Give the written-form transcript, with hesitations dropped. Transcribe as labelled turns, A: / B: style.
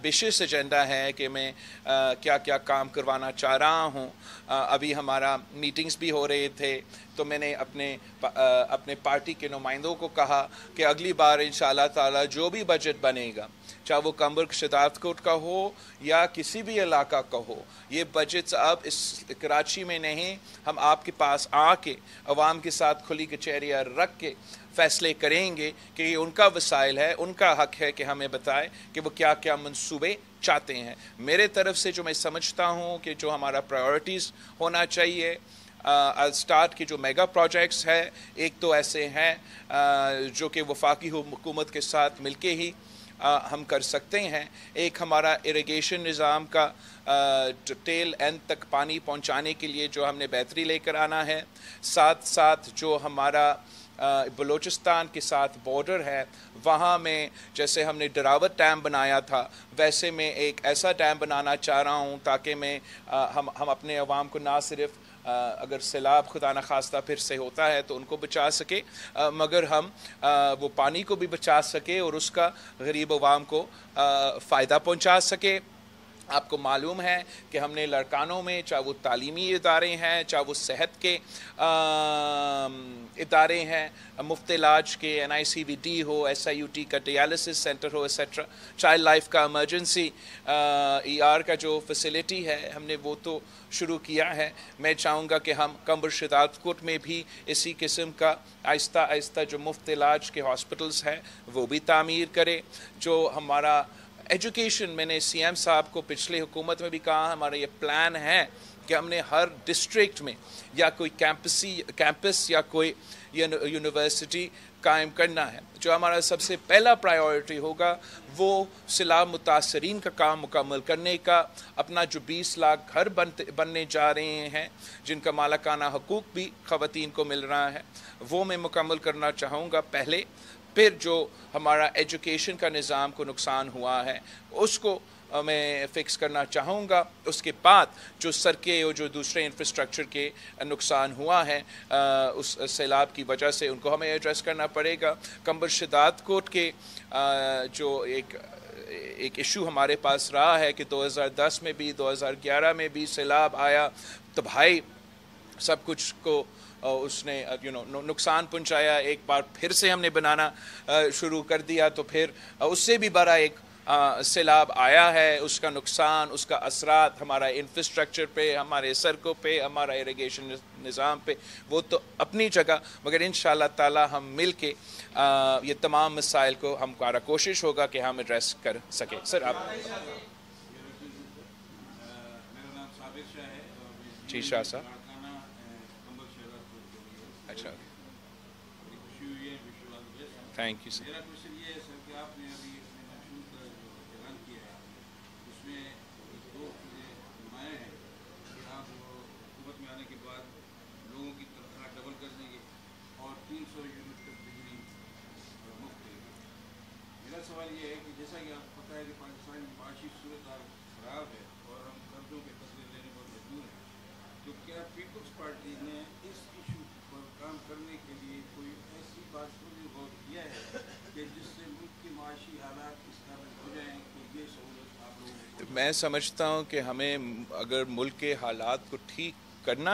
A: Ambitious agenda है कि मैं क्या क्या काम करवाना चाह रहा हूँ। अभी हमारा मीटिंग्स भी हो रहे थे, तो मैंने अपने पार्टी के नुमाइंदों को कहा कि अगली बार इंशाअल्लाह ताला जो भी बजट बनेगा, चाहे वो कंबर शदातकोट का हो या किसी भी इलाका का हो, ये बजट अब इस कराची में नहीं, हम आपके पास आके अवाम के साथ खुली कचहरियाँ रख के फैसले करेंगे कि ये उनका वसाइल है, उनका हक है कि हमें बताएं कि वो क्या क्या मंसूबे चाहते हैं। मेरे तरफ से जो मैं समझता हूँ कि जो हमारा प्रायोरिटीज़ होना चाहिए, स्टार्ट के जो मेगा प्रोजेक्ट्स है, एक तो ऐसे हैं जो कि वफाकी हुकूमत के साथ मिलके ही हम कर सकते हैं। एक हमारा इरिगेशन निज़ाम का टेल एंड तक पानी पहुंचाने के लिए जो हमने बेहतरी लेकर आना है, साथ साथ जो हमारा बलूचिस्तान के साथ बॉर्डर है, वहाँ में जैसे हमने डरावत डैम बनाया था, वैसे मैं एक ऐसा डैम बनाना चाह रहा हूँ ताकि मैं हम अपने अवाम को ना सिर्फ अगर सैलाब खुदा न खास्ता फिर से होता है तो उनको बचा सके, मगर हम वो पानी को भी बचा सके और उसका गरीब अवाम को फ़ायदा पहुँचा सके। आपको मालूम है कि हमने लड़कानों में, चाहे वो तालीमी इदारे हैं, चाहे वो सेहत के इदारे हैं, मुफ्त इलाज के NICVD हो, SIUT का डायलिसिस सेंटर हो, एक्सेट्रा, चाइल्ड लाइफ का इमरजेंसी ER का जो फैसिलिटी है, हमने वो तो शुरू किया है। मैं चाहूँगा कि हम कंबर शदातकोट में भी इसी किस्म का आहिस्ता आहिस्ता जो मुफ्त इलाज के हॉस्पिटल्स हैं वो भी तामीर करें। जो हमारा एजुकेशन, मैंने CM साहब को पिछले हुकूमत में भी कहा, हमारा ये प्लान है कि हमने हर डिस्ट्रिक्ट में या कोई कैंपस या कोई यूनिवर्सिटी कायम करना है। जो हमारा सबसे पहला प्रायोरिटी होगा वो सैलाब मुतासरीन का काम मुकम्मल करने का। अपना जो 20 लाख घर बनने जा रहे हैं, जिनका मालिकाना हकूक़ भी ख़वातीन को मिल रहा है, वो मैं मुकम्मल करना चाहूँगा पहले। फिर जो हमारा एजुकेशन का निज़ाम को नुकसान हुआ है उसको मैं फ़िक्स करना चाहूँगा। उसके बाद जो सड़कें और जो दूसरे इंफ्रास्ट्रक्चर के नुकसान हुआ है उस सैलाब की वजह से, उनको हमें एड्रेस करना पड़ेगा। कंबर शदातकोट के जो एक इशू हमारे पास रहा है कि 2010 में भी 2011 में भी सैलाब आया तो भाई सब कुछ को उसने नुकसान पहुंचाया। एक बार फिर से हमने बनाना शुरू कर दिया तो फिर उससे भी बड़ा एक सैलाब आया है। उसका नुकसान, उसका असरात हमारा इंफ्रास्ट्रक्चर पे, हमारे सड़कों पे, हमारा इरिगेशन निज़ाम पे, वो तो अपनी जगह, मगर इंशाअल्लाह ताला हम मिल के ये तमाम मसाइल को, हमारा कोशिश होगा कि हम एड्रेस कर सकें। सर आप। जी शाह साहब। अच्छा, थैंक यू सर।
B: मेरा क्वेश्चन ये है सर कि आपने अभी अपने का जो ऐलान किया है उसमें दो चीज़ें नुमाया हैं कि आप हुकूमत में आने के बाद लोगों की तनख्वाह डबल कर देंगे और 300 यूनिट तक बिजली मुफ्त देंगे। मेरा सवाल ये है कि जैसा कि आपको पता है कि पाकिस्तान की माशी सूरत ख़राब है और हम कर्जों के कर्जे लेने पर मजबूर हैं, तो क्या पीपल्स पार्टी ने इस इशू पर काम करने के लिए कोई ऐसी बात गौर किया है कि जिससे मुल्क की माशी हालात इस काबिल हो जाएं कि ये सहूलत आप लोगों को?
A: मैं समझता हूँ कि हमें अगर मुल्क के हालात को ठीक करना